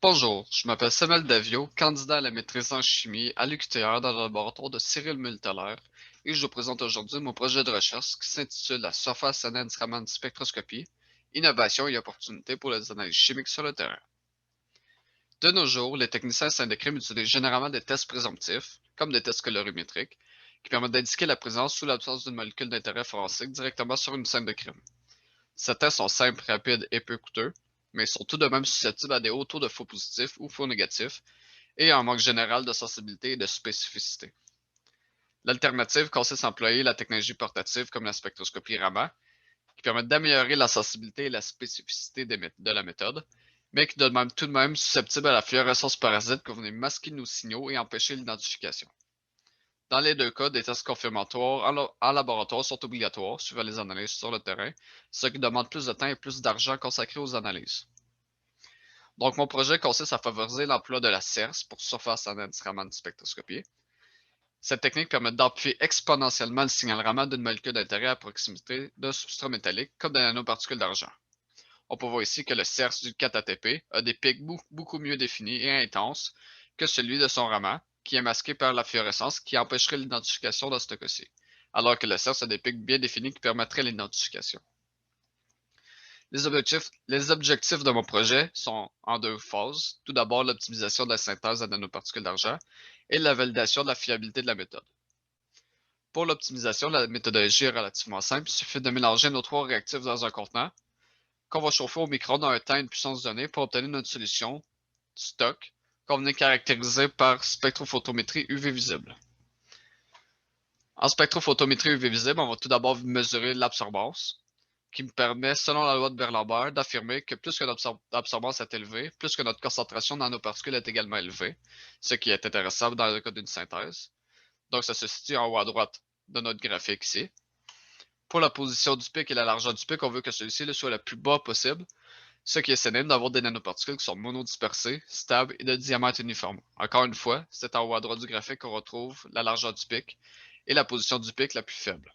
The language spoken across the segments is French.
Bonjour, je m'appelle Samuel Davio, candidat à la maîtrise en chimie à l'UQTR dans le laboratoire de Cyril Multeller, et je vous présente aujourd'hui mon projet de recherche qui s'intitule la Surface Annexe Raman Spectroscopie, innovation et opportunités pour les analyses chimiques sur le terrain. De nos jours, les techniciens syndicrimes utilisent généralement des tests présomptifs, comme des tests colorimétriques, qui permettent d'indiquer la présence ou l'absence d'une molécule d'intérêt forensique directement sur une scène de crime. Ces tests sont simples, rapides et peu coûteux, mais ils sont tout de même susceptibles à des hauts taux de faux positifs ou faux négatifs et un manque général de sensibilité et de spécificité. L'alternative consiste à employer la technologie portative comme la spectroscopie Raman, qui permet d'améliorer la sensibilité et la spécificité de la méthode, mais qui demeure tout de même susceptible à la fluorescence parasite qui venait masquer nos signaux et empêcher l'identification. Dans les deux cas, des tests confirmatoires en laboratoire sont obligatoires suivant les analyses sur le terrain, ce qui demande plus de temps et plus d'argent consacré aux analyses. Donc, mon projet consiste à favoriser l'emploi de la CERS pour Surface Annexe Raman Spectroscopie. Cette technique permet d'amplifier exponentiellement le signal Raman d'une molécule d'intérêt à proximité d'un substrat métallique comme des nanoparticules d'argent. On peut voir ici que le CERS du 4-ATP a des pics beaucoup mieux définis et intenses que celui de son Raman, qui est masqué par la fluorescence qui empêcherait l'identification dans ce cas-ci, alors que le CERS a des pics bien définis qui permettraient l'identification. Les objectifs de mon projet sont en deux phases. Tout d'abord, l'optimisation de la synthèse de nanoparticules d'argent et la validation de la fiabilité de la méthode. Pour l'optimisation, la méthodologie est relativement simple. Il suffit de mélanger nos trois réactifs dans un contenant qu'on va chauffer au micro-ondes à un temps et une puissance donnée pour obtenir notre solution stock qu'on venait caractériser par spectrophotométrie UV visible. En spectrophotométrie UV visible, on va tout d'abord mesurer l'absorbance, qui me permet, selon la loi de Berlambert, d'affirmer que plus que notre absorbance est élevée, plus que notre concentration de nanoparticules est également élevée, ce qui est intéressant dans le cas d'une synthèse. Donc, ça se situe en haut à droite de notre graphique ici. Pour la position du pic et la largeur du pic, on veut que celui-ci soit le plus bas possible, ce qui est synonyme d'avoir des nanoparticules qui sont monodispersées, stables et de diamètre uniforme. Encore une fois, c'est en haut à droite du graphique qu'on retrouve la largeur du pic et la position du pic la plus faible.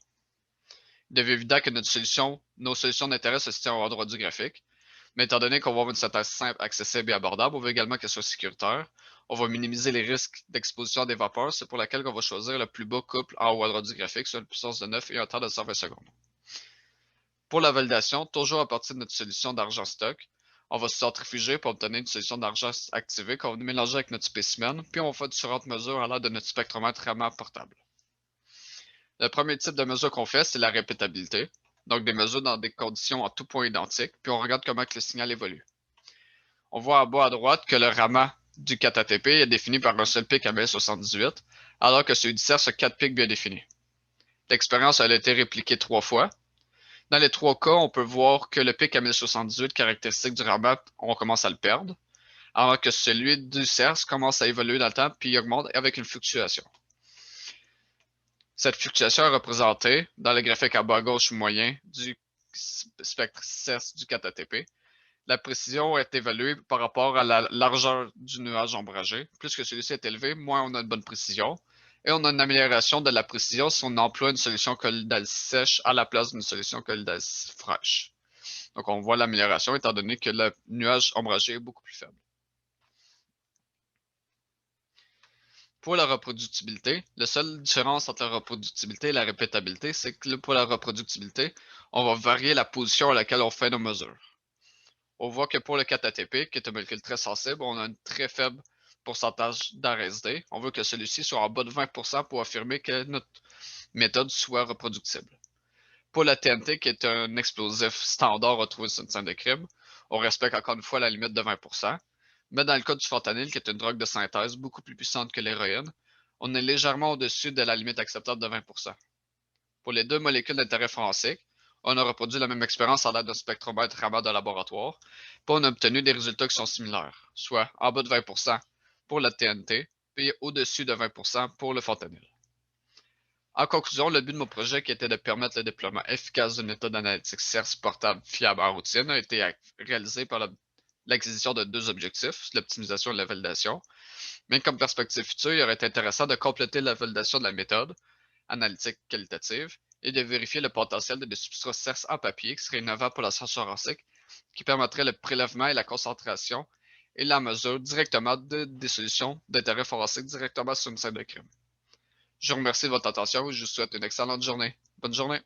Il devient évident que nos solutions d'intérêt se situent en haut à droite du graphique, mais étant donné qu'on va avoir une synthèse simple, accessible et abordable, on veut également qu'elle soit sécuritaire. On va minimiser les risques d'exposition à des vapeurs, c'est pour laquelle on va choisir le plus bas couple en haut à droite du graphique, soit une puissance de 9 et un temps de 120 secondes. Pour la validation, toujours à partir de notre solution d'argent stock, on va se centrifuger pour obtenir une solution d'argent activée qu'on va mélanger avec notre spécimen, puis on va faire différentes mesures à l'aide de notre spectromètre Raman portable. Le premier type de mesure qu'on fait, c'est la répétabilité, donc des mesures dans des conditions en tout point identiques, puis on regarde comment le signal évolue. On voit en bas à droite que le Raman du 4-ATP est défini par un seul pic à 1078, alors que celui du CERS a 4 pics bien définis. L'expérience a été répliquée 3 fois. Dans les 3 cas, on peut voir que le pic à 1078 caractéristique du Raman, on commence à le perdre, alors que celui du CERS commence à évoluer dans le temps puis augmente avec une fluctuation. Cette fluctuation est représentée dans le graphique en bas à gauche moyen du spectre CERS du 4-ATP. La précision est évaluée par rapport à la largeur du nuage ombragé. Plus que celui-ci est élevé, moins on a une bonne précision. Et on a une amélioration de la précision si on emploie une solution colloïdale sèche à la place d'une solution colloïdale fraîche. Donc on voit l'amélioration étant donné que le nuage ombragé est beaucoup plus faible. Pour la reproductibilité, la seule différence entre la reproductibilité et la répétabilité, c'est que pour la reproductibilité, on va varier la position à laquelle on fait nos mesures. On voit que pour le 4-ATP, qui est un molécule très sensible, on a un très faible pourcentage d'RSD. On veut que celui-ci soit en bas de 20% pour affirmer que notre méthode soit reproductible. Pour la TNT, qui est un explosif standard retrouvé sur une scène de crime, on respecte encore une fois la limite de 20%. Mais dans le cas du fentanyl, qui est une drogue de synthèse beaucoup plus puissante que l'héroïne, on est légèrement au-dessus de la limite acceptable de 20%. Pour les deux molécules d'intérêt forensique, on a reproduit la même expérience à l'aide d'un spectromètre Raman de laboratoire, puis on a obtenu des résultats qui sont similaires, soit en bas de 20% pour la TNT, puis au-dessus de 20% pour le fentanyl. En conclusion, le but de mon projet, qui était de permettre le déploiement efficace d'une méthode analytique CERS portable fiable en routine, a été réalisé par l'acquisition de deux objectifs, l'optimisation et la validation. Mais comme perspective future, il aurait été intéressant de compléter la validation de la méthode analytique qualitative et de vérifier le potentiel de substrats CERS en papier qui serait innovant pour la science forensique, qui permettrait le prélèvement et la concentration et la mesure directement des solutions d'intérêt forensique directement sur une scène de crime. Je vous remercie de votre attention et je vous souhaite une excellente journée. Bonne journée!